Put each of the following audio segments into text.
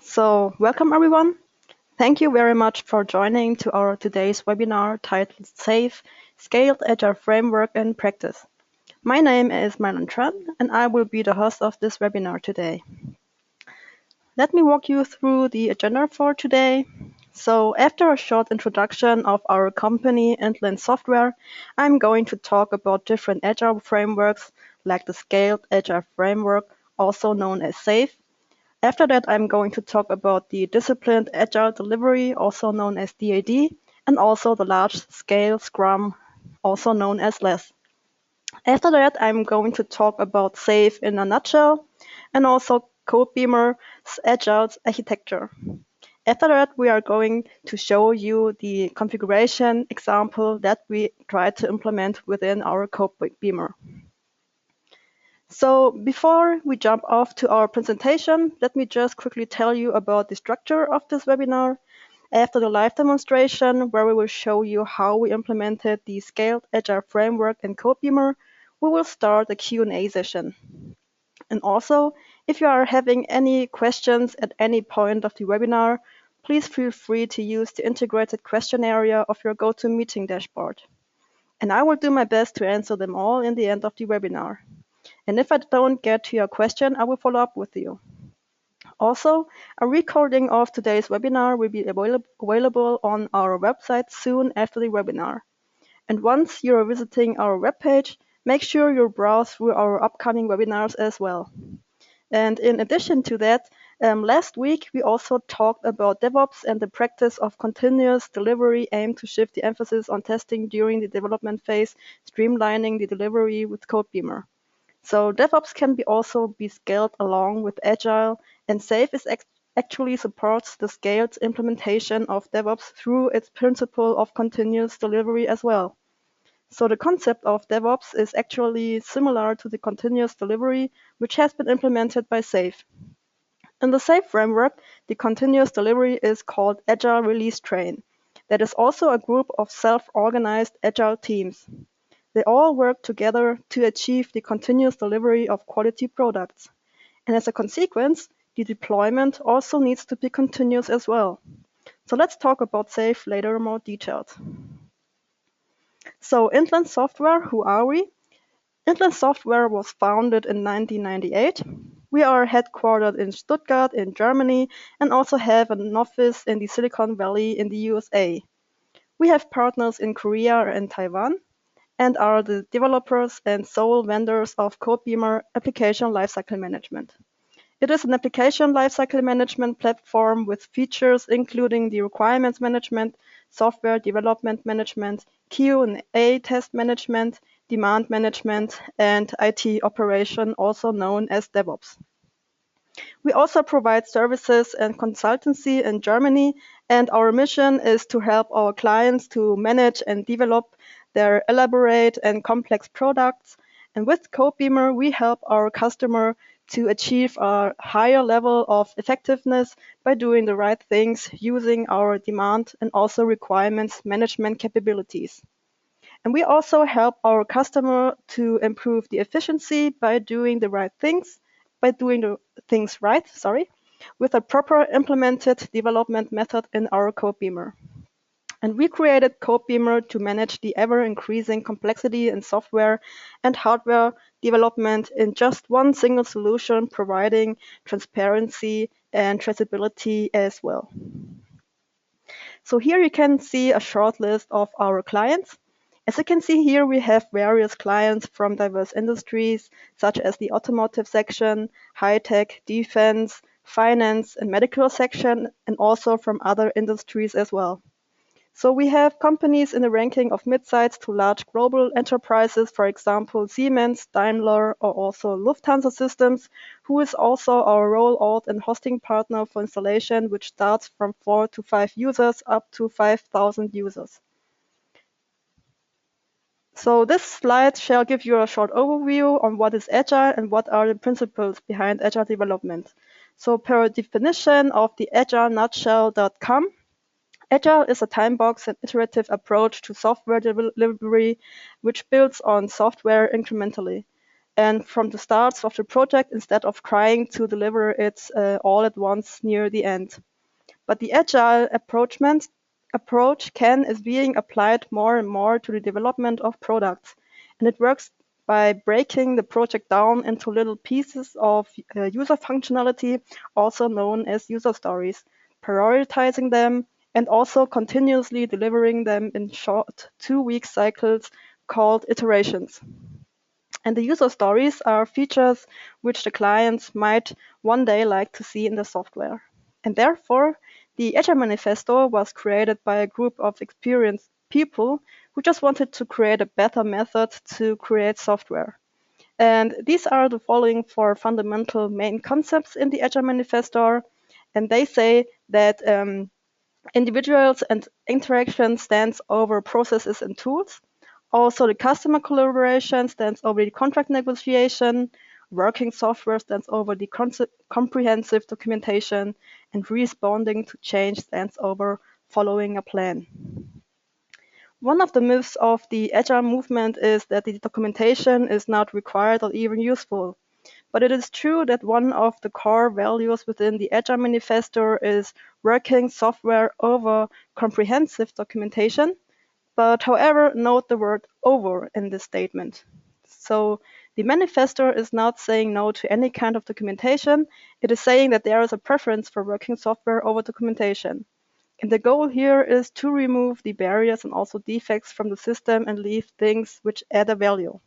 So, welcome everyone. Thank you very much for joining to our today's webinar titled Safe, Scaled Agile Framework in Practice. My name is Marlon Tran and I will be the host of this webinar today. Let me walk you through the agenda for today. So after a short introduction of our company, Inland Software, I'm going to talk about different Agile frameworks like the Scaled Agile Framework, also known as SAFe. After that, I'm going to talk about the disciplined agile delivery, also known as DAD, and also the large-scale Scrum, also known as LESS. After that, I'm going to talk about SAFe in a nutshell, and also codeBeamer's agile architecture. After that, we are going to show you the configuration example that we try to implement within our codeBeamer. So before we jump off to our presentation, let me just quickly tell you about the structure of this webinar. After the live demonstration, where we will show you how we implemented the Scaled Agile Framework in codeBeamer, we will start a Q&A session. And also, if you are having any questions at any point of the webinar, please feel free to use the integrated question area of your GoToMeeting dashboard. And I will do my best to answer them all in the end of the webinar. And if I don't get to your question, I will follow up with you. Also, a recording of today's webinar will be available on our website soon after the webinar. And once you're visiting our webpage, make sure you browse through our upcoming webinars as well. And in addition to that, last week we also talked about DevOps and the practice of continuous delivery aimed to shift the emphasis on testing during the development phase, streamlining the delivery with codeBeamer. So DevOps can also be scaled along with Agile, and SAFe actually supports the scaled implementation of DevOps through its principle of continuous delivery as well. So the concept of DevOps is actually similar to the continuous delivery, which has been implemented by SAFe. In the SAFe framework, the continuous delivery is called Agile Release Train. That is also a group of self-organized Agile teams. They all work together to achieve the continuous delivery of quality products. And as a consequence, the deployment also needs to be continuous as well. So let's talk about SAFe later more detailed. So Inland Software, who are we? Inland Software was founded in 1998. We are headquartered in Stuttgart in Germany and also have an office in the Silicon Valley in the USA. We have partners in Korea and Taiwan, and are the developers and sole vendors of codeBeamer Application Lifecycle Management. It is an application lifecycle management platform with features including the requirements management, software development management, Q&A test management, demand management, and IT operation, also known as DevOps. We also provide services and consultancy in Germany, and our mission is to help our clients to manage and develop their elaborate and complex products. And with codeBeamer, we help our customer to achieve a higher level of effectiveness by doing the right things using our demand and also requirements management capabilities. And we also help our customer to improve the efficiency by doing the right things, with a proper implemented development method in our codeBeamer. And we created codeBeamer to manage the ever-increasing complexity in software and hardware development in just one single solution, providing transparency and traceability as well. So here you can see a short list of our clients. As you can see here, we have various clients from diverse industries, such as the automotive section, high-tech, defense, finance, and medical section, and also from other industries as well. So we have companies in the ranking of mid-sized to large global enterprises, for example, Siemens, Daimler, or also Lufthansa Systems, who is also our rollout and hosting partner for installation, which starts from 4 to 5 users up to 5,000 users. So this slide shall give you a short overview on what is Agile and what are the principles behind Agile development. So per definition of the agilenutshell.com, Agile is a time-box and iterative approach to software delivery, which builds on software incrementally. and from the start of the project instead of trying to deliver it all at once near the end. But the agile approach is being applied more and more to the development of products. And it works by breaking the project down into little pieces of user functionality, also known as user stories, prioritizing them, and also continuously delivering them in short 2-week cycles called iterations. And the user stories are features which the clients might one day like to see in the software. And therefore, the Agile Manifesto was created by a group of experienced people who just wanted to create a better method to create software. And these are the following 4 fundamental main concepts in the Agile Manifesto. And they say that individuals and interaction stands over processes and tools. Also, the customer collaboration stands over the contract negotiation. Working software stands over the comprehensive documentation. And responding to change stands over following a plan. One of the myths of the Agile movement is that the documentation is not required or even useful. But it is true that one of the core values within the Agile Manifesto is working software over comprehensive documentation. But however, note the word over in this statement. So the manifesto is not saying no to any kind of documentation. It is saying that there is a preference for working software over documentation. And the goal here is to remove the barriers and also defects from the system and leave things which add a value.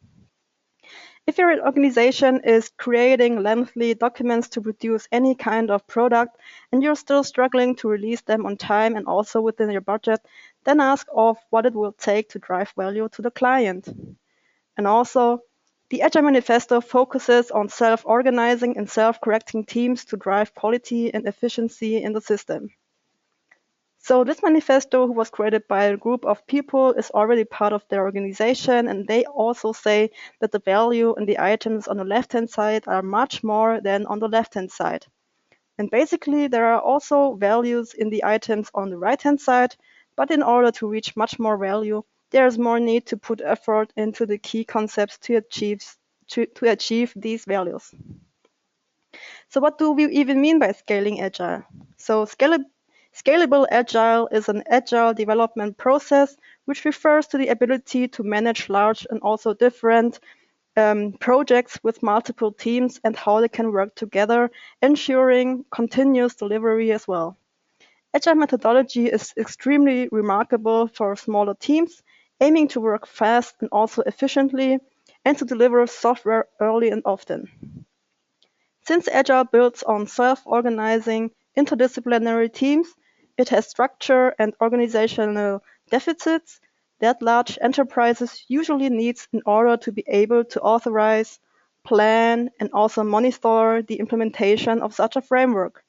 If your organization is creating lengthy documents to produce any kind of product and you're still struggling to release them on time and also within your budget, then ask of what it will take to drive value to the client. And also, the Agile Manifesto focuses on self-organizing and self-correcting teams to drive quality and efficiency in the system. So this manifesto was created by a group of people, is already part of their organization, and they also say that the value in the items on the left-hand side are much more than on the left-hand side. And basically, there are also values in the items on the right-hand side, but in order to reach much more value, there is more need to put effort into the key concepts to achieve these values. So what do we even mean by scaling agile? So scalable agile is an agile development process which refers to the ability to manage large and also different projects with multiple teams and how they can work together, ensuring continuous delivery as well. Agile methodology is extremely remarkable for smaller teams, aiming to work fast and also efficiently, and to deliver software early and often. Since Agile builds on self-organizing interdisciplinary teams, it has structure and organizational deficits that large enterprises usually need in order to be able to authorize, plan, and also monitor the implementation of such a framework.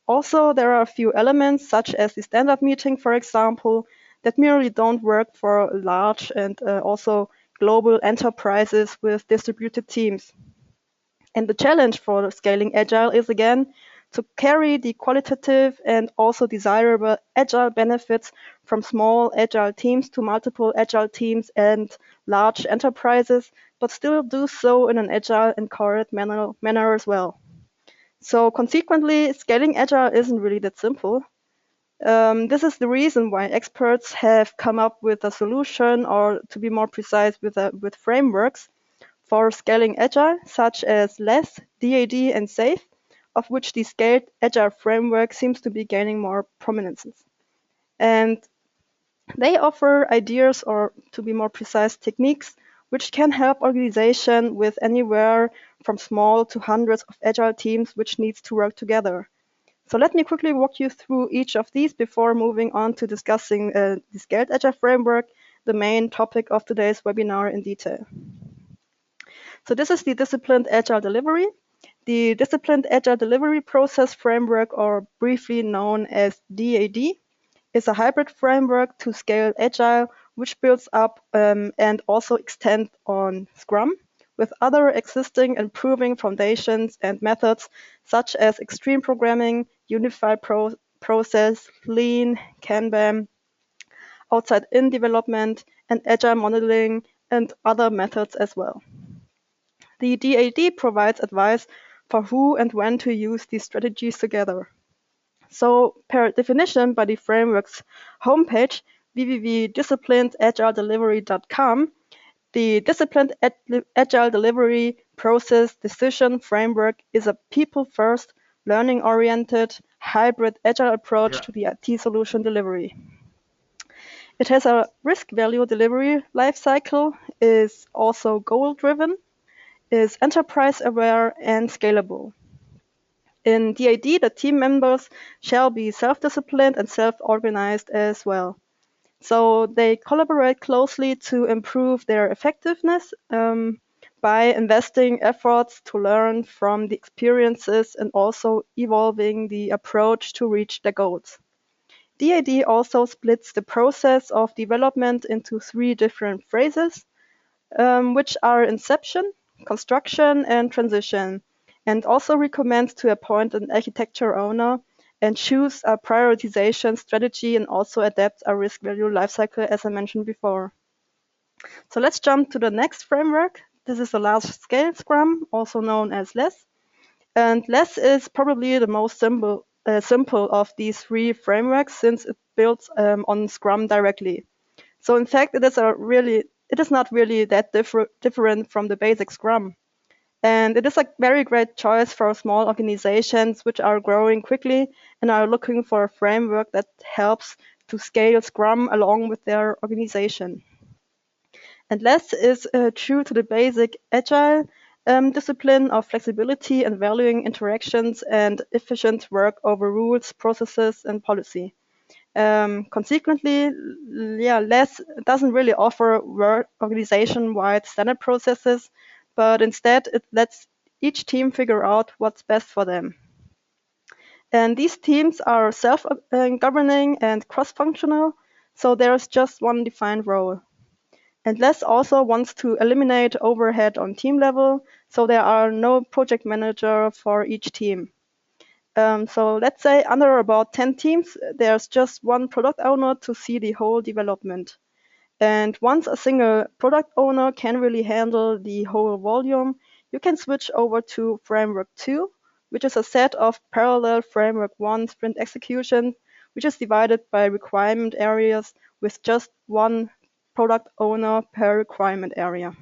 Also, there are a few elements, such as the stand-up meeting, for example, that merely don't work for large and also global enterprises with distributed teams. And the challenge for scaling Agile is again to carry the qualitative and also desirable Agile benefits from small Agile teams to multiple Agile teams and large enterprises, but still do so in an Agile and correct manner as well. So consequently, scaling Agile isn't really that simple. This is the reason why experts have come up with a solution, or to be more precise, with frameworks for scaling Agile, such as LESS, DAD, and SAFe, of which the Scaled Agile Framework seems to be gaining more prominence. And they offer ideas, or to be more precise, techniques, which can help organization with anywhere from small to hundreds of Agile teams which needs to work together. So let me quickly walk you through each of these before moving on to discussing the Scaled Agile Framework, the main topic of today's webinar in detail. So this is the Disciplined Agile Delivery. The Disciplined Agile Delivery Process Framework, or briefly known as DAD, is a hybrid framework to scale Agile, which builds up and also extends on Scrum with other existing and proving foundations and methods such as extreme programming, unified process, lean, Kanban, outside-in development, and agile modeling, and other methods as well. The DAD provides advice for who and when to use these strategies together. So per definition, by the framework's homepage, www.disciplinedagiledelivery.com, the disciplined agile delivery process decision framework is a people-first, learning-oriented, hybrid agile approach to the IT solution delivery. It has a risk value delivery lifecycle, is also goal-driven, is enterprise-aware, and scalable. In DAD, the team members shall be self-disciplined and self-organized as well. So they collaborate closely to improve their effectiveness by investing efforts to learn from the experiences and also evolving the approach to reach their goals. DAD also splits the process of development into 3 different phases, which are inception, construction, and transition, and also recommends to appoint an architecture owner and choose a prioritization strategy and also adapt a risk value lifecycle, as I mentioned before. So let's jump to the next framework. This is the large scale Scrum, also known as LESS. And LESS is probably the most simple of these 3 frameworks since it builds on Scrum directly. So in fact, it is not really that different from the basic Scrum. And it is a very great choice for small organizations which are growing quickly and are looking for a framework that helps to scale Scrum along with their organization. And LESS is true to the basic Agile discipline of flexibility and valuing interactions and efficient work over rules, processes, and policy. Consequently, LESS doesn't really offer organization-wide standard processes, but instead it lets each team figure out what's best for them. And these teams are self-governing and cross-functional, so there's just one defined role. And LESS also wants to eliminate overhead on team level, so there are no project manager for each team. So let's say under about 10 teams, there's just one product owner to see the whole development. And once a single product owner can really handle the whole volume, you can switch over to Framework 2, which is a set of parallel Framework 1 sprint execution, which is divided by requirement areas with just one product owner per requirement area.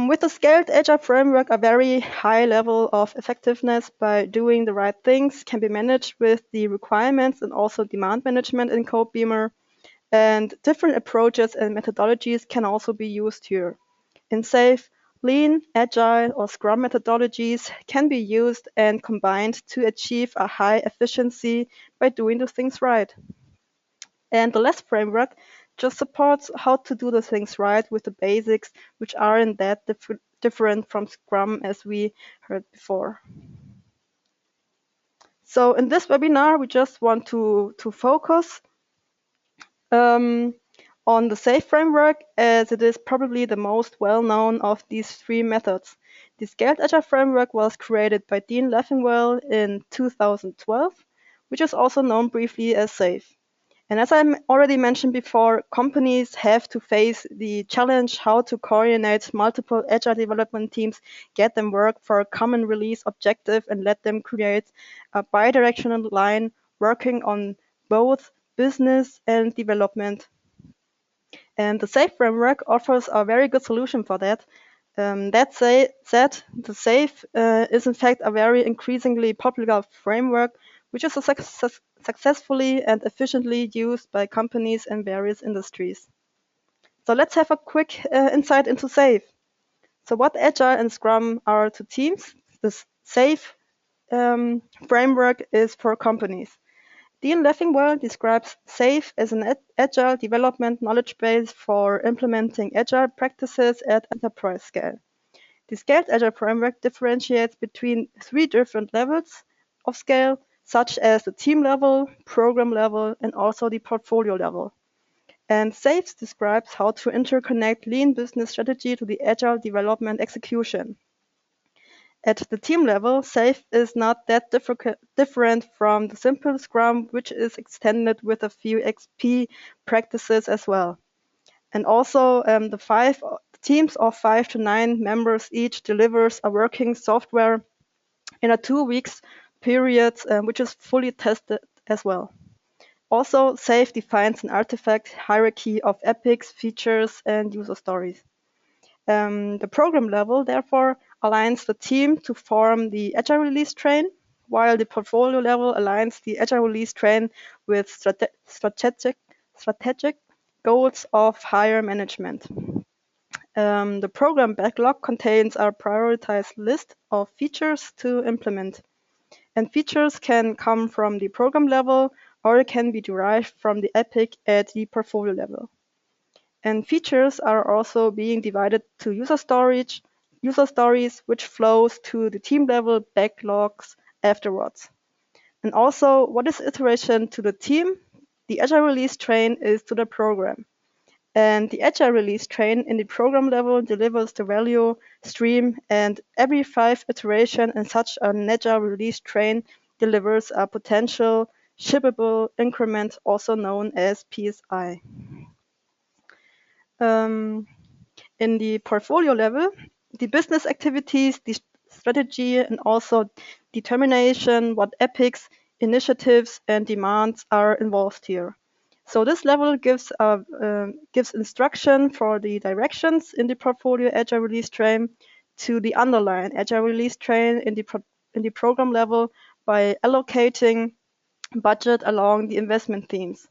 With the Scaled Agile Framework, a very high level of effectiveness by doing the right things can be managed with the requirements and also demand management in codeBeamer. And different approaches and methodologies can also be used here. In SAFe, Lean, Agile, or Scrum methodologies can be used and combined to achieve a high efficiency by doing the things right. And the LESS framework just supports how to do the things right with the basics, which aren't that different from Scrum as we heard before. So in this webinar, we just want to focus on the SAFe framework, as it is probably the most well-known of these 3 methods. The Scaled Agile Framework was created by Dean Leffingwell in 2012, which is also known briefly as SAFe. And as I already mentioned before, companies have to face the challenge how to coordinate multiple agile development teams, get them work for a common release objective, and let them create a bidirectional line working on both business and development. And the SAFe framework offers a very good solution for that. That said, the SAFe is in fact a very increasingly popular framework, which is successfully and efficiently used by companies in various industries. So let's have a quick insight into SAFe. So what Agile and Scrum are to teams, this SAFe framework is for companies. Dean Leffingwell describes SAFe as an agile development knowledge base for implementing agile practices at enterprise scale. The Scaled Agile Framework differentiates between 3 different levels of scale, such as the team level, program level, and also the portfolio level. And SAFe describes how to interconnect lean business strategy to the agile development execution. At the team level, SAFe is not that different from the simple Scrum, which is extended with a few XP practices as well. And also the Teams of 5 to 9 members each delivers a working software in a 2 weeks period, which is fully tested as well. Also, SAFe defines an artifact hierarchy of epics, features, and user stories. The program level, therefore, aligns the team to form the Agile release train, while the portfolio level aligns the Agile release train with strategic goals of higher management. The program backlog contains a prioritized list of features to implement. And features can come from the program level, or it can be derived from the epic at the portfolio level. And features are also being divided to user stories, which flows to the team level backlogs afterwards. And also, what is iteration to the team? The Agile release train is to the program. And the Agile release train in the program level delivers the value stream, and every 5 iteration in such an Agile release train delivers a potential shippable increment, also known as PSI. In the portfolio level, the business activities, the strategy, and also determination what epics, initiatives, and demands are involved here. So this level gives instruction for the directions in the portfolio Agile release train to the underlying Agile release train in the program level by allocating budget along the investment themes.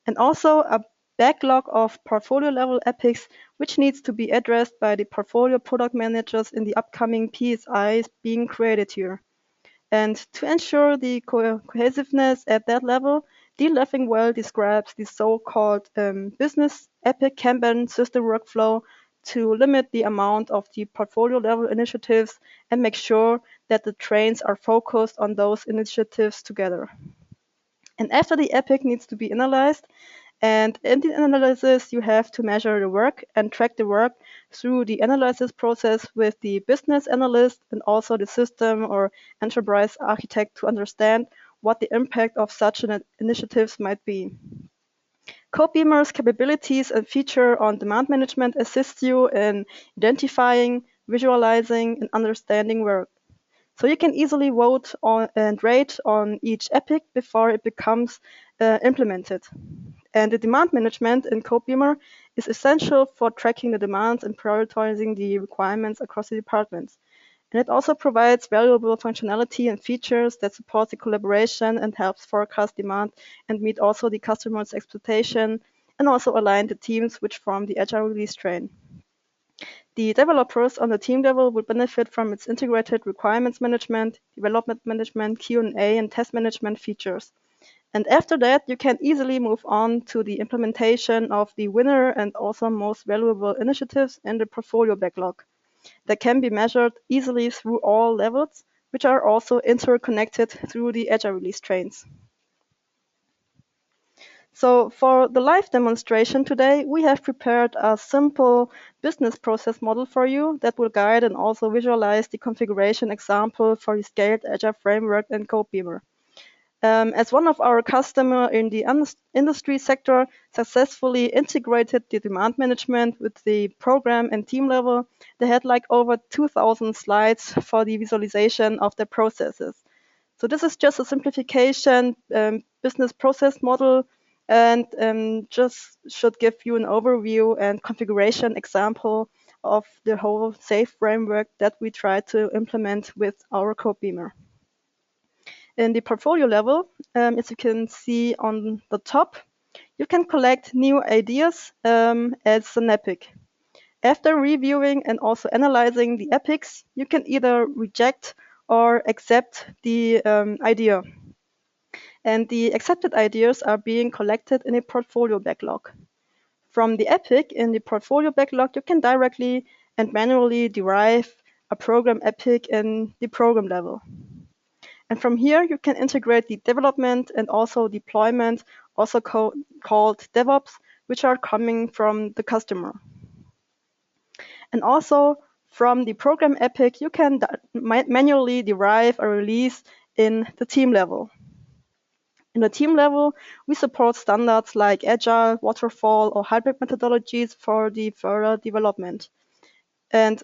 And also a backlog of portfolio level epics, which needs to be addressed by the portfolio product managers in the upcoming PSIs being created here. And to ensure the cohesiveness at that level, Dean Leffingwell describes the so-called business epic Kanban system workflow to limit the amount of the portfolio level initiatives and make sure that the trains are focused on those initiatives together. And after the epic needs to be analyzed, and in the analysis, you have to measure the work and track the work through the analysis process with the business analyst and also the system or enterprise architect to understand what the impact of such an initiatives might be. codeBeamer's capabilities and feature on demand management assist you in identifying, visualizing, and understanding work. So you can easily vote on and rate on each epic before it becomes implemented. And the demand management in codeBeamer is essential for tracking the demands and prioritizing the requirements across the departments. And it also provides valuable functionality and features that support the collaboration and helps forecast demand and meet also the customer's expectation and also align the teams which form the Agile release train. The developers on the team level will benefit from its integrated requirements management, development management, Q&A, and test management features. And after that, you can easily move on to the implementation of the winner and also most valuable initiatives in the portfolio backlog that can be measured easily through all levels, which are also interconnected through the Agile release trains. So for the live demonstration today, we have prepared a simple business process model for you that will guide and also visualize the configuration example for the Scaled Agile Framework in codeBeamer. As one of our customers in the industry sector successfully integrated the demand management with the program and team level, they had like over 2,000 slides for the visualization of their processes. So this is just a simplification business process model and just should give you an overview and configuration example of the whole SAFe framework that we try to implement with our codeBeamer. In the portfolio level, as you can see on the top, you can collect new ideas as an epic. After reviewing and also analyzing the epics, you can either reject or accept the idea. And the accepted ideas are being collected in a portfolio backlog. From the epic in the portfolio backlog, you can directly and manually derive a program epic in the program level. And from here, you can integrate the development and also deployment, also called DevOps, which are coming from the customer. And also from the program epic, you can manually derive a release in the team level. In the team level, we support standards like Agile, Waterfall, or hybrid methodologies for the further development. And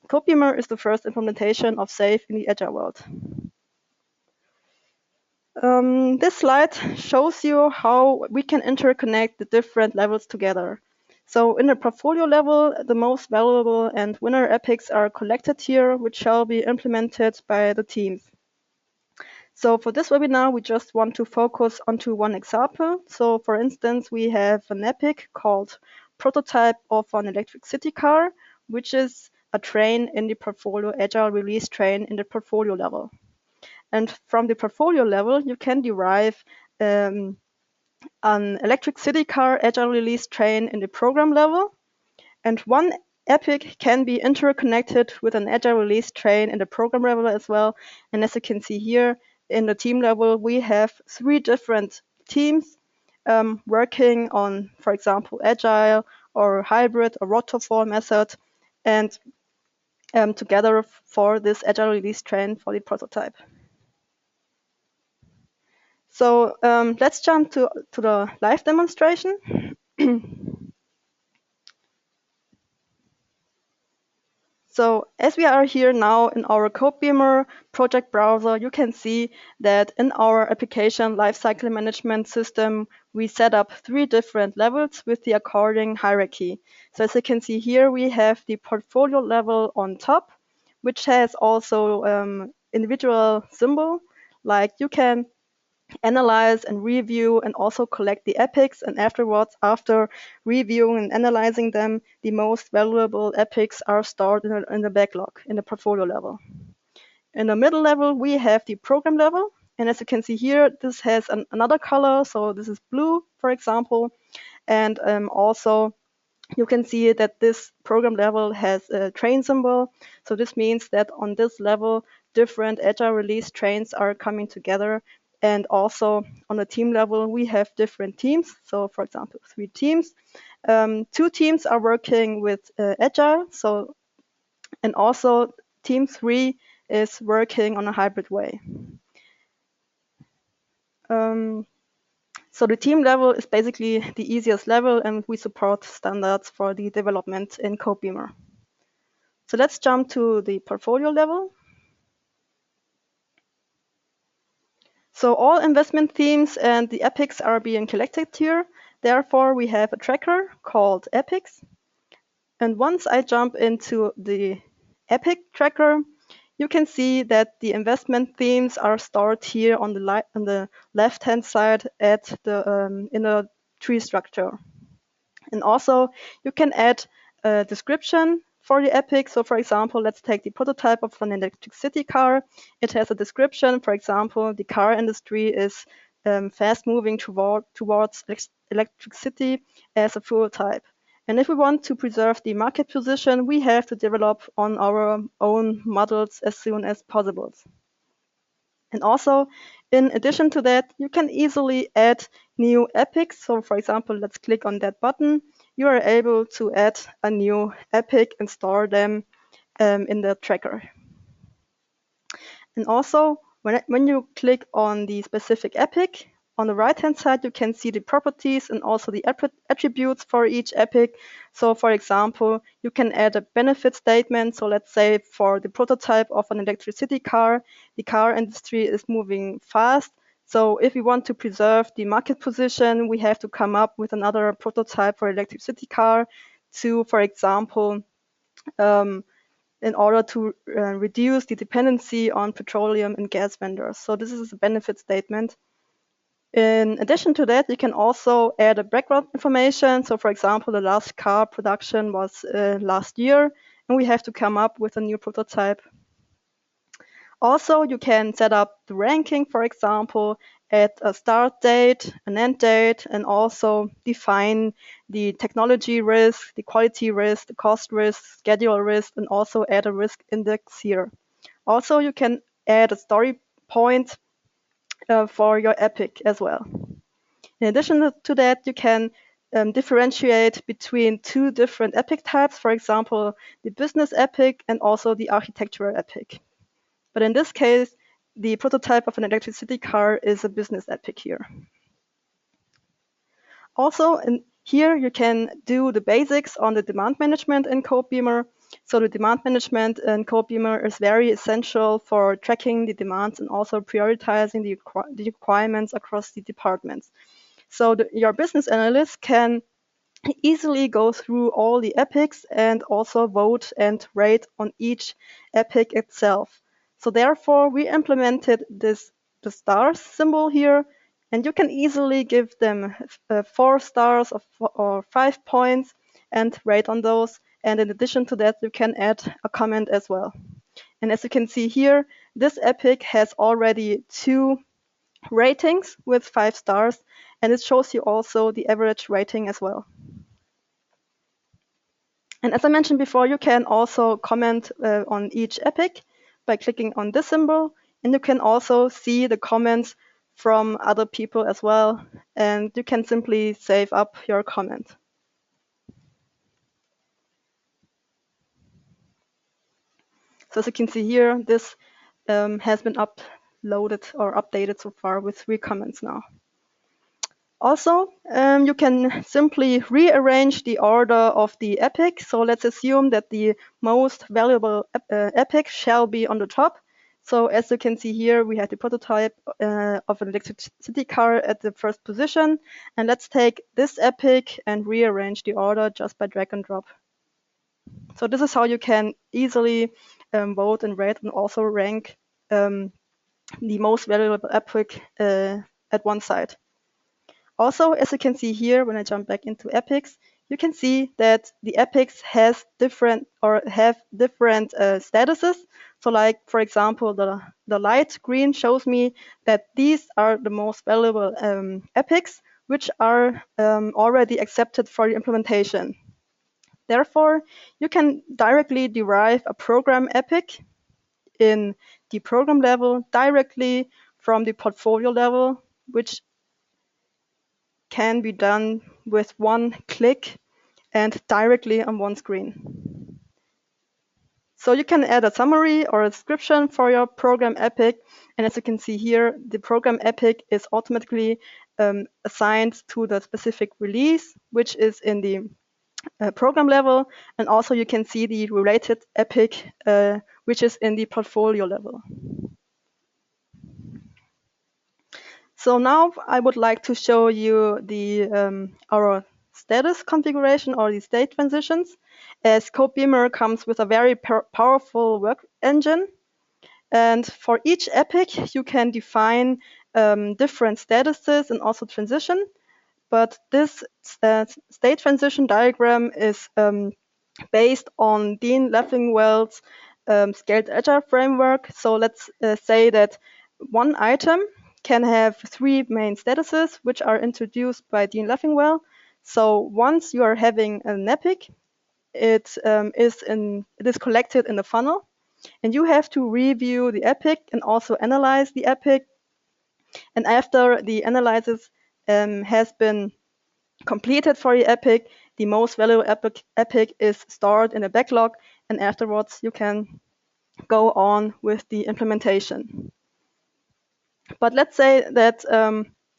codeBeamer is the first implementation of SAFe in the Agile world. This slide shows you how we can interconnect the different levels together. So in the portfolio level, the most valuable and winner epics are collected here, which shall be implemented by the teams. So for this webinar, we just want to focus onto one example. So for instance, we have an epic called Prototype of an Electric City Car, which is a train in the portfolio, Agile release train in the portfolio level. And from the portfolio level, you can derive an electric city car Agile release train in the program level. And one epic can be interconnected with an Agile release train in the program level as well. And as you can see here, in the team level, we have 3 different teams working on, for example, Agile or hybrid or waterfall method, and together for this Agile release train for the prototype. So let's jump to the live demonstration. So as we are here now in our codeBeamer project browser, you can see that in our application lifecycle management system, we set up 3 different levels with the according hierarchy. So as you can see here, we have the portfolio level on top, which has also individual symbol, like you can analyze and review and also collect the epics, and afterwards, after reviewing and analyzing them, the most valuable epics are stored in the backlog in the portfolio level. In the middle level, we have the program level, and as you can see here, this has another color, so this is blue, for example, and also you can see that this program level has a train symbol. So this means that on this level, different Agile release trains are coming together. And also on the team level, we have different teams. So for example, 3 teams. 2 teams are working with Agile. And also team 3 is working on a hybrid way. So the team level is basically the easiest level, and we support standards for the development in codeBeamer. So let's jump to the portfolio level. So all investment themes and the epics are being collected here. Therefore, we have a tracker called epics. And once I jump into the epic tracker, you can see that the investment themes are stored here on the left-hand side at the in a tree structure. And also, you can add a description for the epic. So for example, let's take the prototype of an electric city car. It has a description. For example, the car industry is fast moving towards electricity as a fuel type. And if we want to preserve the market position, we have to develop on our own models as soon as possible. And also, in addition to that, you can easily add new epics. So for example, let's click on that button. You are able to add a new epic and store them in the tracker. And also, when you click on the specific epic, on the right-hand side, you can see the properties and also the attributes for each epic. So for example, you can add a benefit statement. So let's say for the prototype of an electricity car, the car industry is moving fast. So if we want to preserve the market position, we have to come up with another prototype for electricity car to, for example, in order to reduce the dependency on petroleum and gas vendors. So this is a benefit statement. In addition to that, you can also add a background information. So for example, the last car production was last year, and we have to come up with a new prototype. Also, you can set up the ranking, for example, at a start date, an end date, and also define the technology risk, the quality risk, the cost risk, schedule risk, and also add a risk index here. Also, you can add a story point for your epic as well. In addition to that, you can differentiate between 2 different epic types, for example, the business epic and also the architectural epic. But in this case, the prototype of an electricity car is a business epic here. Also, here you can do the basics on the demand management in codeBeamer. So the demand management in codeBeamer is very essential for tracking the demands and also prioritizing the requirements across the departments. So your business analyst can easily go through all the epics and also vote and rate on each epic itself. So therefore, we implemented the stars symbol here, and you can easily give them 4 stars or 5 points and rate on those. And in addition to that, you can add a comment as well. And as you can see here, this epic has already 2 ratings with 5 stars, and it shows you also the average rating as well. And as I mentioned before, you can also comment on each epic by clicking on this symbol, and you can also see the comments from other people as well, and you can simply save up your comment. So as you can see here, this has been uploaded or updated so far with 3 comments now. Also, you can simply rearrange the order of the epic. So let's assume that the most valuable epic shall be on the top. So as you can see here, we have the prototype of an electricity car at the first position. And let's take this epic and rearrange the order just by drag and drop. So this is how you can easily vote and rate and also rank the most valuable epic at one side. Also, as you can see here, when I jump back into epics, you can see that the epics have different statuses. So like, for example, the light green shows me that these are the most valuable epics, which are already accepted for the implementation. Therefore, you can directly derive a program epic in the program level directly from the portfolio level, which can be done with one click and directly on one screen. So you can add a summary or a description for your program epic. And as you can see here, the program epic is automatically assigned to the specific release, which is in the program level. And also you can see the related epic, which is in the portfolio level. So now I would like to show you our status configuration or the state transitions, as codeBeamer comes with a very powerful work engine. And for each epic, you can define different statuses and also transition. But this state transition diagram is based on Dean Leffingwell's Scaled Agile Framework. So let's say that one item can have 3 main statuses, which are introduced by Dean Leffingwell. So once you are having an epic, it is collected in the funnel, and you have to review the epic and also analyze the epic. And after the analysis has been completed for the epic, the most valuable epic is stored in a backlog, and afterwards you can go on with the implementation. But let's say that,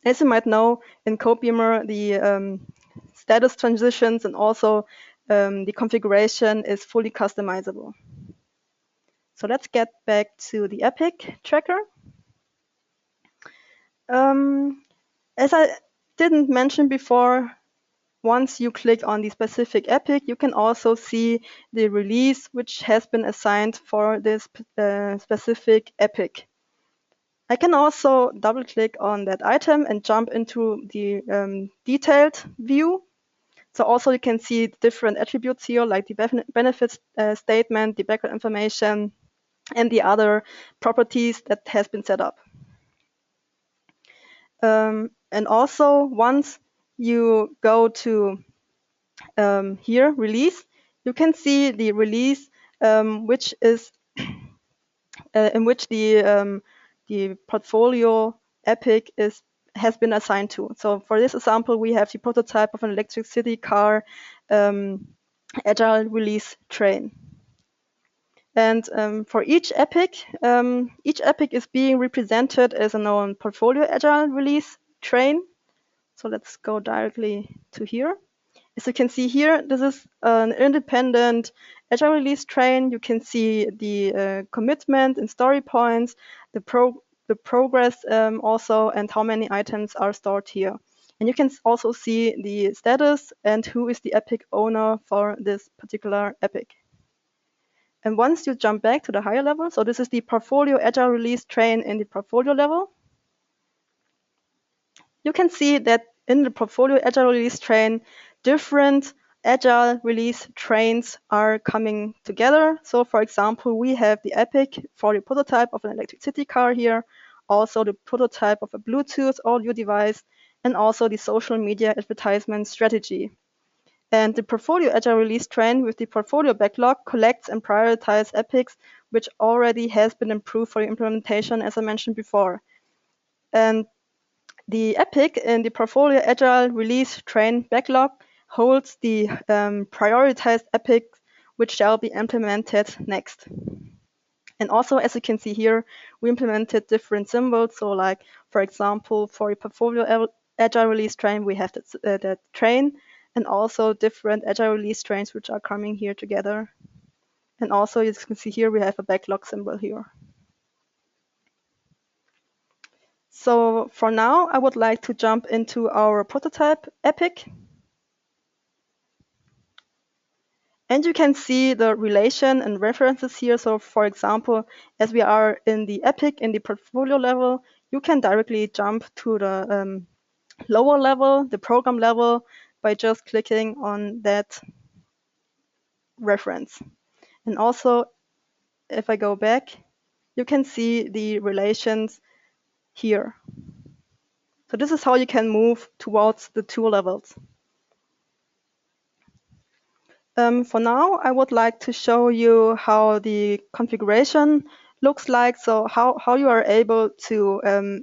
as you might know, in codeBeamer, the status transitions and also the configuration is fully customizable. So let's get back to the epic tracker. As I didn't mention before, once you click on the specific epic, you can also see the release which has been assigned for this specific epic. I can also double click on that item and jump into the detailed view. So also you can see different attributes here, like the benefits statement, the background information, and the other properties that has been set up. And also once you go to here, release, you can see the release which is in which the portfolio epic has been assigned to. So for this example, we have the prototype of an electricity car agile release train. And for each epic is being represented as a known portfolio agile release train. So let's go directly to here. As you can see here, this is an independent Agile release train. You can see the commitment and story points, the progress also, and how many items are stored here. And you can also see the status and who is the epic owner for this particular epic. And once you jump back to the higher level, so this is the portfolio Agile release train in the portfolio level, you can see that in the portfolio Agile release train, different Agile release trains are coming together. So for example, we have the epic for the prototype of an electric city car here, also the prototype of a Bluetooth audio device, and also the social media advertisement strategy. And the portfolio Agile release train with the portfolio backlog collects and prioritizes epics, which already has been improved for the implementation, as I mentioned before. And the epic in the portfolio Agile release train backlog holds the prioritized epics which shall be implemented next. And also, as you can see here, we implemented different symbols. So like, for example, for a portfolio Agile release train, we have that train, and also different Agile release trains which are coming here together. And also, as you can see here, we have a backlog symbol here. So for now, I would like to jump into our prototype epic. And you can see the relation and references here. So for example, as we are in the epic, in the portfolio level, you can directly jump to the lower level, the program level, by just clicking on that reference. And also, if I go back, you can see the relations here. So this is how you can move towards the two levels. For now, I would like to show you how the configuration looks like. So how you are able to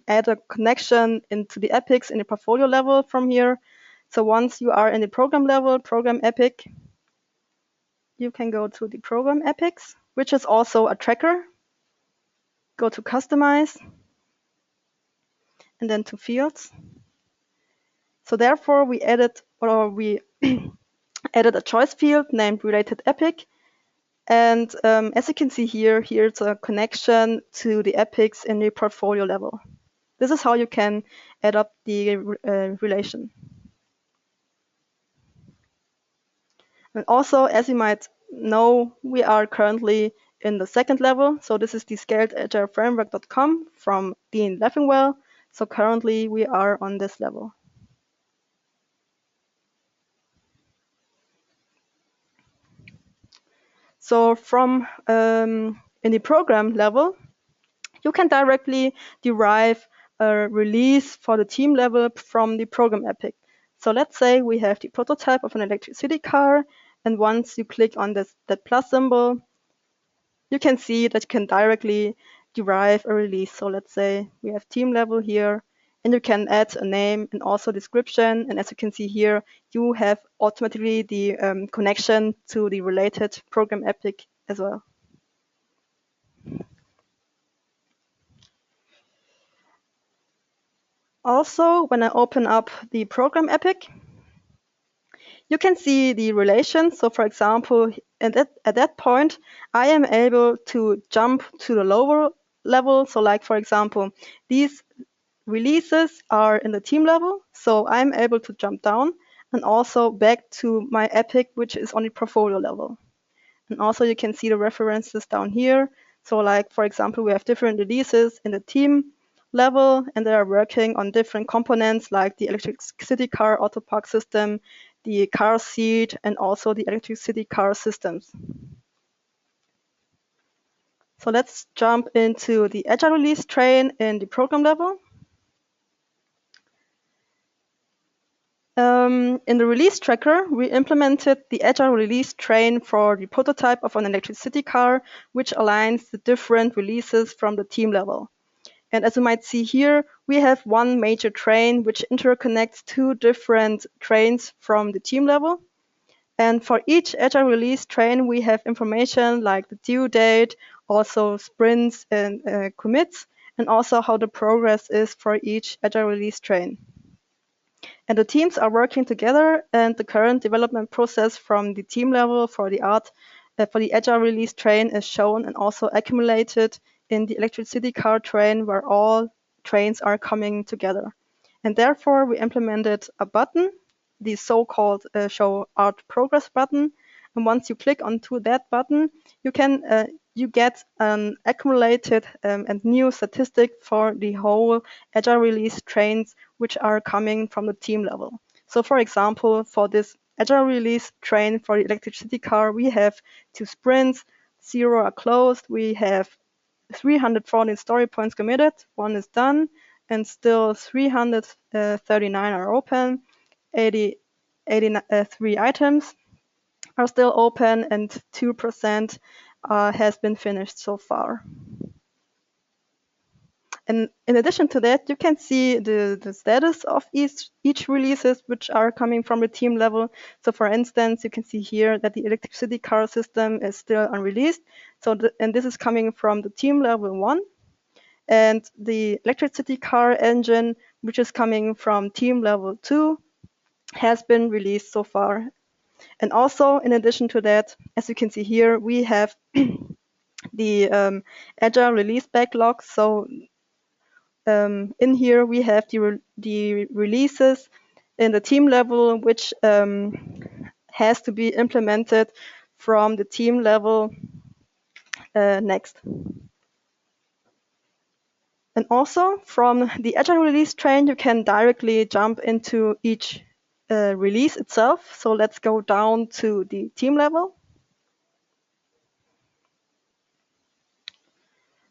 add a connection into the epics in the portfolio level from here. So once you are in the program level, program epic, you can go to the program epics, which is also a tracker. Go to customize and then to fields. So therefore we added added a choice field named related epic. And as you can see here, here's a connection to the epics in the portfolio level. This is how you can add up the relation. And also, as you might know, we are currently in the second level. So this is the scaledagileframework.com from Dean Leffingwell. So currently we are on this level. So from in the program level, you can directly derive a release for the team level from the program epic. So let's say we have the prototype of an electric city car, and once you click on that plus symbol, you can see that you can directly derive a release. So let's say we have team level here, and you can add a name and also description. And as you can see here, you have automatically the connection to the related program epic as well. Also, when I open up the program epic, you can see the relations. So for example, at that point, I am able to jump to the lower level. So like, for example, these releases are in the team level. So I'm able to jump down and also back to my epic, which is on the portfolio level. And also you can see the references down here. So like, for example, we have different releases in the team level, and they are working on different components like the electric city car auto park system, the car seat, and also the electric city car systems. So let's jump into the Agile release train in the program level. In the release tracker, we implemented the Agile release train for the prototype of an electric city car, which aligns the different releases from the team level. And as you might see here, we have one major train which interconnects two different trains from the team level. And for each Agile release train, we have information like the due date, also sprints and commits, and also how the progress is for each Agile release train. And the teams are working together, and the current development process from the team level for the Agile release train is shown and also accumulated in the electricity car train, where all trains are coming together. And therefore, we implemented a button, the so-called Show Out Progress button. And once you click onto that button, you get an accumulated and new statistic for the whole Agile release trains, which are coming from the team level. So for example, for this Agile release train for the electricity car, we have 2 sprints, 0 are closed, we have 314 story points committed, 1 is done, and still 339 are open, 83 items are still open, and 2% has been finished so far. And in addition to that, you can see the status of each releases which are coming from the team level. So for instance, you can see here that the electricity car system is still unreleased. And this is coming from the team level 1. And the electricity car engine, which is coming from team level 2, has been released so far. And also, in addition to that, as you can see here, we have the Agile release backlog. So in here, we have the releases in the team level, which has to be implemented from the team level next. And also, from the Agile release train, you can directly jump into each release itself. So let's go down to the team level.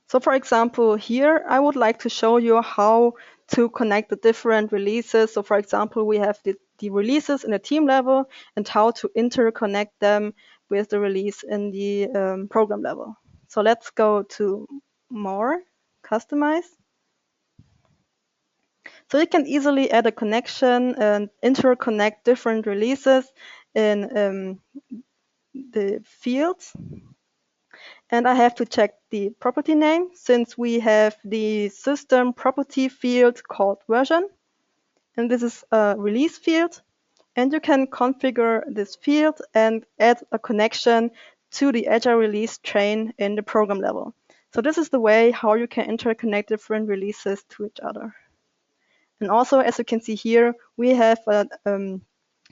So for example, here I would like to show you how to connect the different releases. So for example, we have the releases in the team level and how to interconnect them with the release in the program level. So let's go to More, Customize. So you can easily add a connection and interconnect different releases in the fields. And I have to check the property name since we have the system property field called version. And this is a release field. And you can configure this field and add a connection to the Agile release train in the program level. So this is the way how you can interconnect different releases to each other. And also, as you can see here, we have a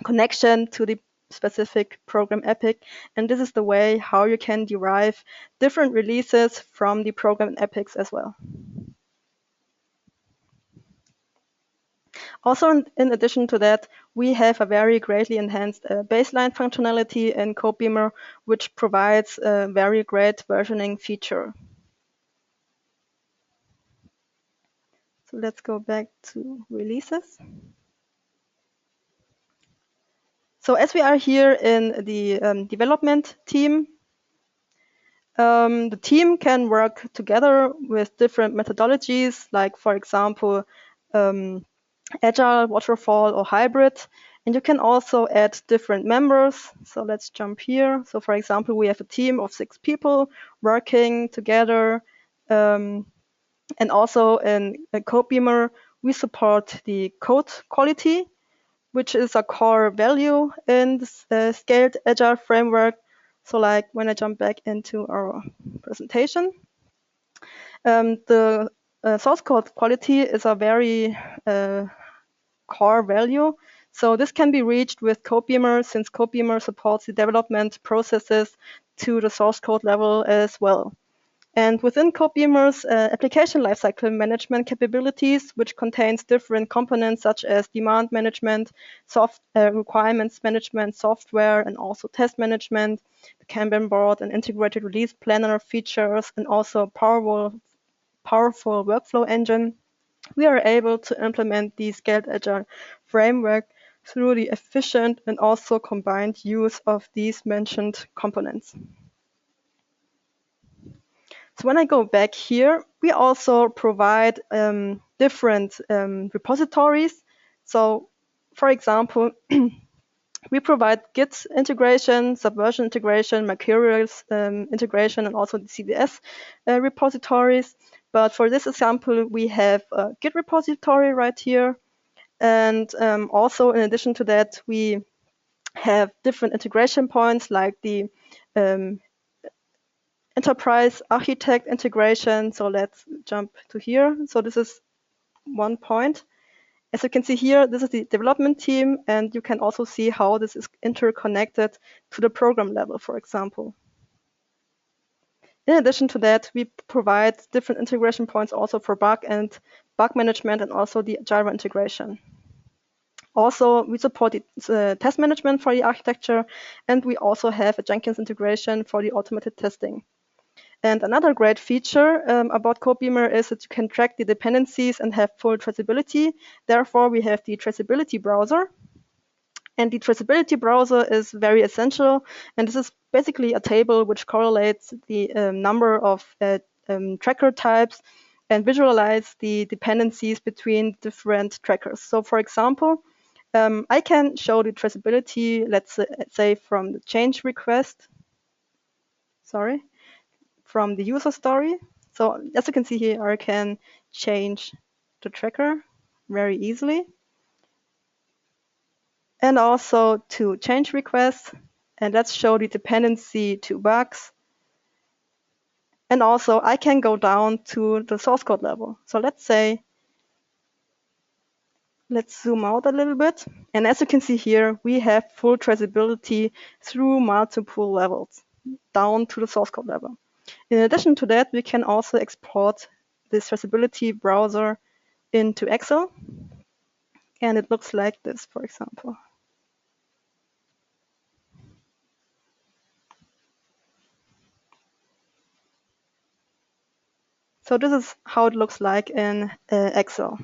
connection to the specific program epic. And this is the way how you can derive different releases from the program epics as well. Also, in addition to that, we have a very greatly enhanced baseline functionality in codeBeamer, which provides a very great versioning feature. So let's go back to releases. So as we are here in the development team, the team can work together with different methodologies, like, for example, Agile, Waterfall, or Hybrid. And you can also add different members. So let's jump here. So for example, we have a team of 6 people working together. And also in codeBeamer, we support the code quality, which is a core value in the Scaled Agile Framework. So like when I jump back into our presentation, the source code quality is a very core value. So this can be reached with codeBeamer, since codeBeamer supports the development processes to the source code level as well. And within codeBeamer's application lifecycle management capabilities, which contains different components such as demand management, requirements management, software, and also test management, the Kanban board and integrated release planner features, and also powerful workflow engine, we are able to implement the Scaled Agile Framework through the efficient and also combined use of these mentioned components. So when I go back here, we also provide different repositories. So for example, we provide Git integration, Subversion integration, Mercurials integration, and also the CVS repositories. But for this example, we have a Git repository right here. And also, in addition to that, we have different integration points like the enterprise architect integration. So let's jump to here. So this is one point. As you can see here, this is the development team, and you can also see how this is interconnected to the program level, for example. In addition to that, we provide different integration points also for bug management and also the Jira integration. Also, we support the test management for the architecture, and we also have a Jenkins integration for the automated testing. And another great feature about codeBeamer is that you can track the dependencies and have full traceability. Therefore, we have the Traceability Browser. And the Traceability Browser is very essential. And this is basically a table which correlates the number of tracker types and visualize the dependencies between different trackers. So for example, I can show the traceability, let's say from the change request, from the user story. So as you can see here, I can change the tracker very easily. And also to change requests, and let's show the dependency to bugs. And also I can go down to the source code level. So let's zoom out a little bit. And as you can see here, we have full traceability through multiple levels down to the source code level. In addition to that, we can also export this traceability browser into Excel. And it looks like this, for example. So this is how it looks like in Excel.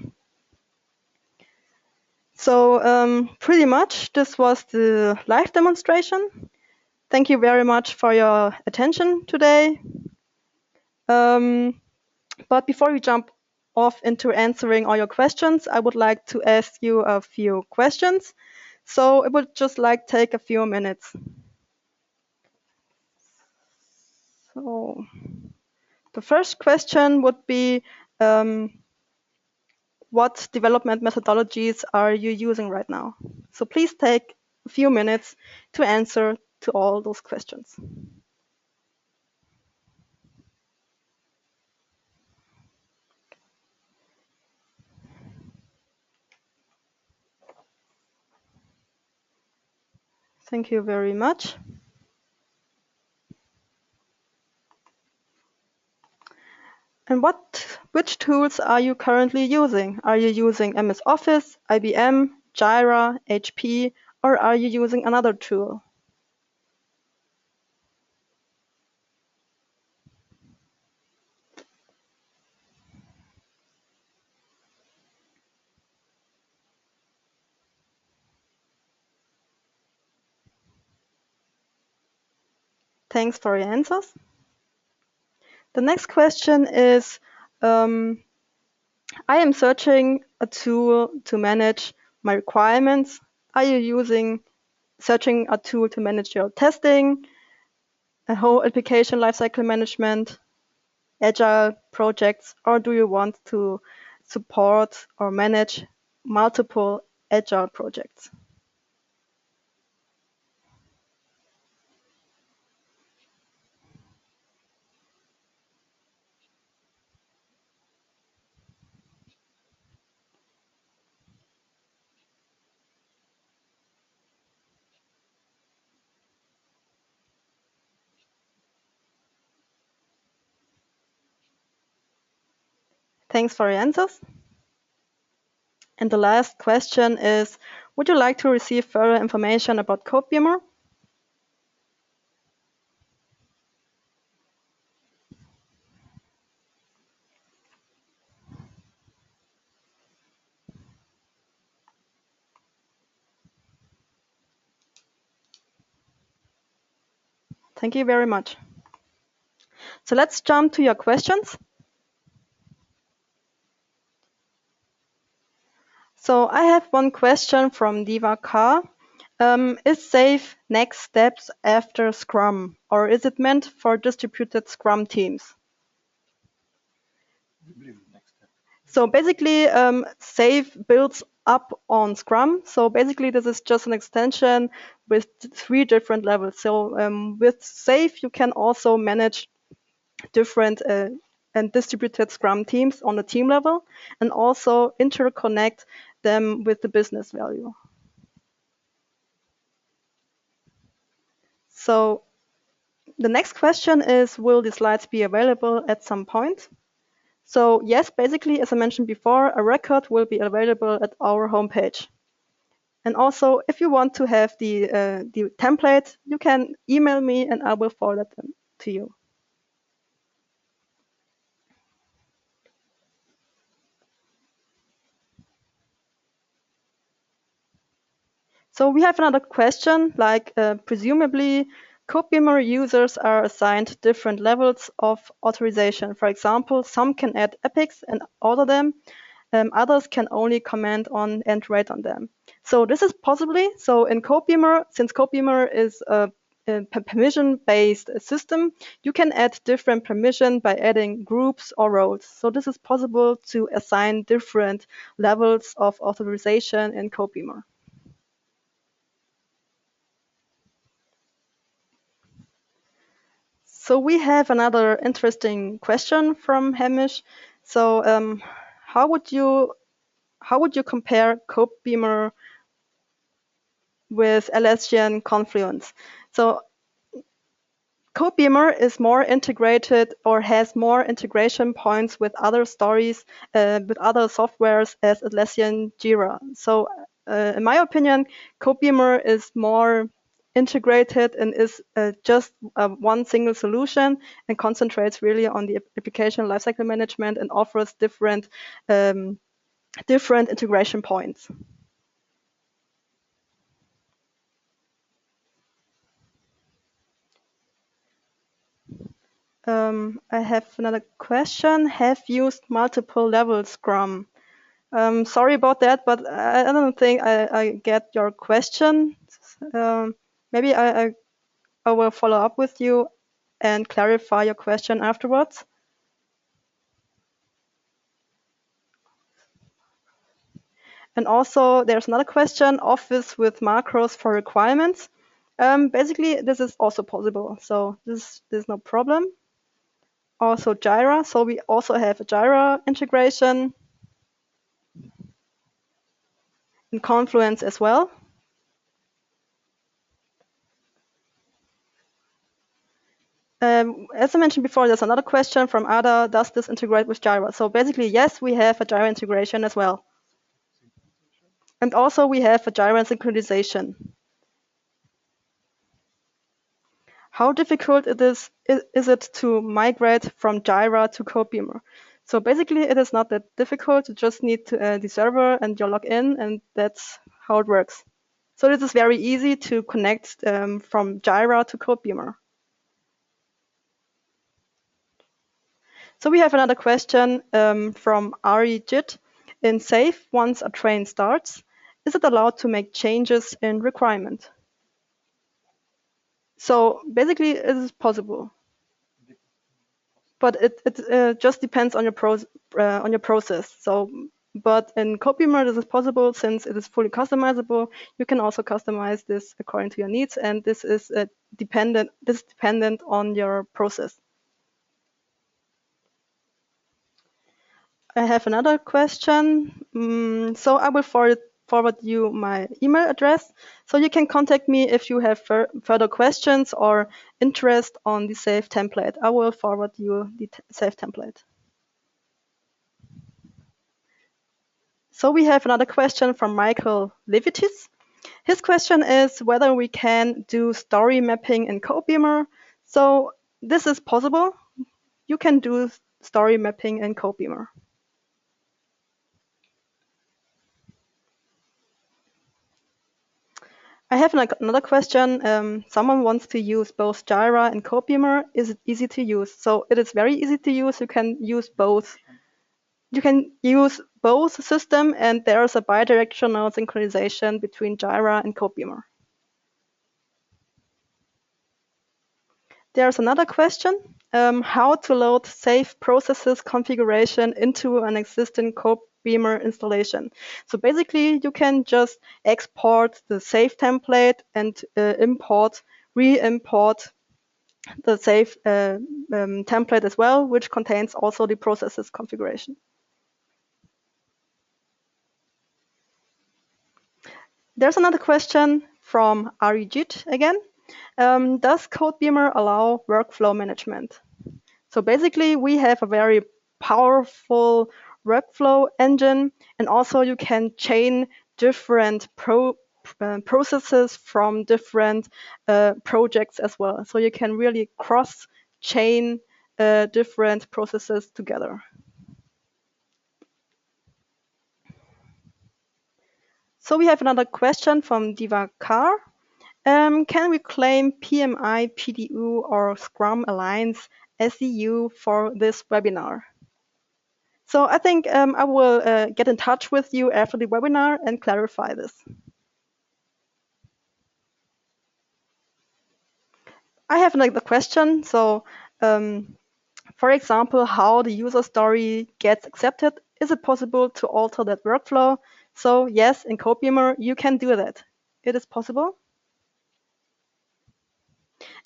So pretty much this was the live demonstration. Thank you very much for your attention today. But before we jump off into answering all your questions, I would like to ask you a few questions. So it would just like take a few minutes. So the first question would be, what development methodologies are you using right now? So please take a few minutes to answer to all those questions. Thank you very much. And which tools are you currently using? Are you using MS Office, IBM, Jira, HP, or are you using another tool? Thanks for your answers. The next question is, I am searching a tool to manage my requirements. Are you searching a tool to manage your testing, a whole application lifecycle management, agile projects, or do you want to support or manage multiple agile projects? Thanks for your answers. And the last question is, would you like to receive further information about codeBeamer? Thank you very much. So let's jump to your questions. So I have one question from Diva K. Is SAFe next steps after Scrum, or is it meant for distributed Scrum teams? So basically, SAFe builds up on Scrum. So basically, this is just an extension with 3 different levels. So with SAFe, you can also manage different and distributed Scrum teams on the team level, and also interconnect them with the business value. So the next question is, will the slides be available at some point? So yes, basically, as I mentioned before, a record will be available at our homepage. And also, if you want to have the template, you can email me and I will forward them to you. So we have another question, like presumably codeBeamer users are assigned different levels of authorization. For example, some can add epics and order them. Others can only comment on and write on them. So this is possibly, so in codeBeamer, since codeBeamer is a permission-based system, you can add different permission by adding groups or roles. So this is possible to assign different levels of authorization in codeBeamer. So we have another interesting question from Hamish. So how would you compare codeBeamer with Atlassian Confluence? So codeBeamer is more integrated or has more integration points with other stories, with other softwares as Atlassian Jira. So in my opinion, codeBeamer is more integrated and is just one single solution and concentrates really on the application lifecycle management and offers different integration points. I have another question. Have used multiple level Scrum? Sorry about that, but I don't think I get your question. Maybe I will follow up with you and clarify your question afterwards. And also, there's another question, Office with macros for requirements. Basically, this is also possible, so this is no problem. Also Jira, so we also have a Jira integration in Confluence as well. As I mentioned before, there's another question from Ada, does this integrate with Jira? So basically, yes, we have a Jira integration as well. And also we have a Jira synchronization. How difficult is it to migrate from Jira to codeBeamer? So basically, it is not that difficult. You just need to, the server and your login, and that's how it works. So this is very easy to connect from Jira to codeBeamer. So we have another question from Ari Jit. In SAFe, once a train starts, is it allowed to make changes in requirement? So basically, it is possible, but it just depends on your process. So, but in codeBeamer, this is possible since it is fully customizable. You can also customize this according to your needs, and this is dependent on your process. I have another question. So I will forward you my email address. So you can contact me if you have further questions or interest on the SAFe template. I will forward you the SAFe template. So we have another question from Michael Levitis. His question is whether we can do story mapping in codeBeamer. So this is possible. You can do story mapping in codeBeamer. I have another question. Someone wants to use both Jira and codeBeamer. Is it easy to use? So it is very easy to use. You can use both. You can use both system, and there's a bidirectional synchronization between Jira and codeBeamer. There's another question, how to load safe processes configuration into an existing codeBeamer installation. So basically, you can just export the safe template and re-import the safe template as well, which contains also the processes configuration. There's another question from Arijit again. Does codeBeamer allow workflow management? So basically, we have a very powerful workflow engine, and also you can chain different processes from different projects as well. So you can really cross-chain different processes together. So we have another question from Divakar. Can we claim PMI, PDU, or Scrum Alliance SEU for this webinar? So I think I will get in touch with you after the webinar and clarify this. I have another question. So for example, how the user story gets accepted. Is it possible to alter that workflow? So yes, in codeBeamer, you can do that. It is possible.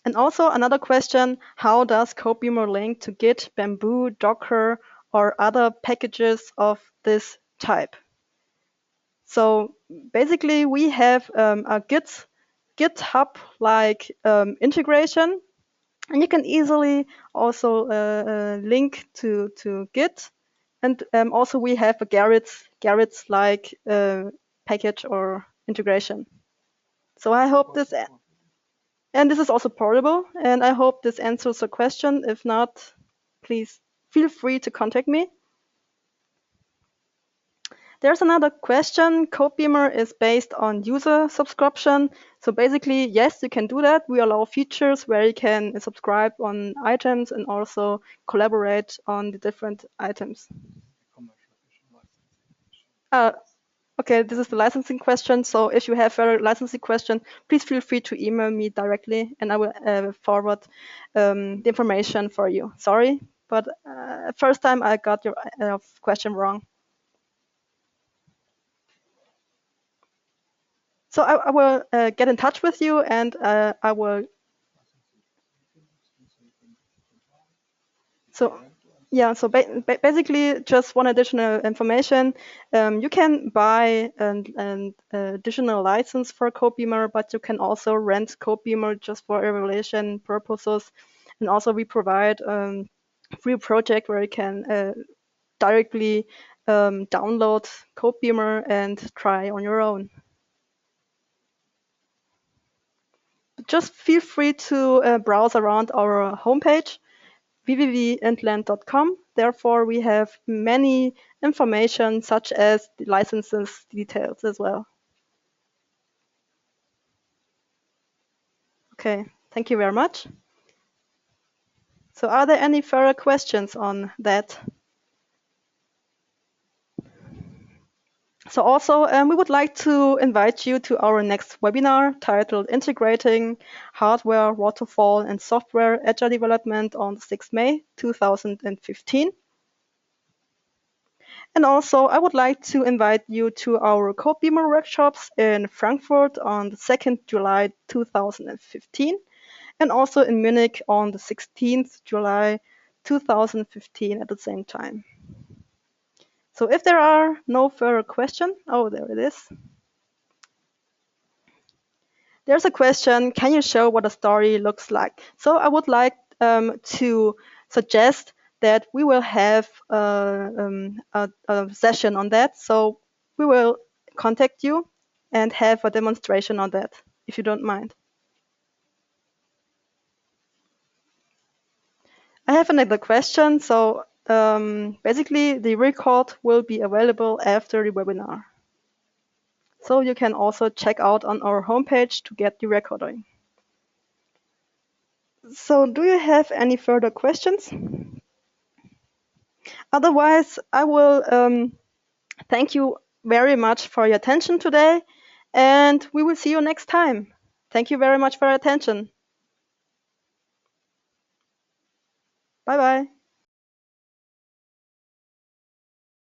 And also another question, how does codeBeamer link to Git, Bamboo, Docker, or other packages of this type? So basically, we have a GitHub-like integration, and you can easily also link to Git. And also we have a Garrett's-like package or integration. So I hope this, and this is also portable, and I hope this answers the question. If not, please feel free to contact me. There's another question. codeBeamer is based on user subscription. So basically, yes, you can do that. We allow features where you can subscribe on items and also collaborate on the different items. Okay, this is the licensing question. So if you have a licensing question, please feel free to email me directly and I will forward the information for you. Sorry, but first time I got your question wrong. So I will get in touch with you and I will. So yeah, so basically just one additional information. You can buy an additional license for codeBeamer, but you can also rent codeBeamer just for evaluation purposes. And also we provide free project where you can directly download codeBeamer and try on your own. Just feel free to browse around our homepage, www.intland.com. Therefore, we have many information such as the licenses details as well. Okay, thank you very much. So are there any further questions on that? So also, we would like to invite you to our next webinar titled Integrating Hardware, Waterfall, and Software Agile Development on 6 May 2015. And also, I would like to invite you to our codeBeamer workshops in Frankfurt on the 2nd July 2015, and also in Munich on the 16th July 2015 at the same time. So if there are no further questions, oh, there it is. There's a question, can you show what a story looks like? So I would like to suggest that we will have a session on that. So we will contact you and have a demonstration on that, if you don't mind. I have another question. So basically, the record will be available after the webinar. So you can also check out on our homepage to get the recording. So do you have any further questions? Otherwise, I will thank you very much for your attention today, and we will see you next time. Thank you very much for your attention. Bye bye.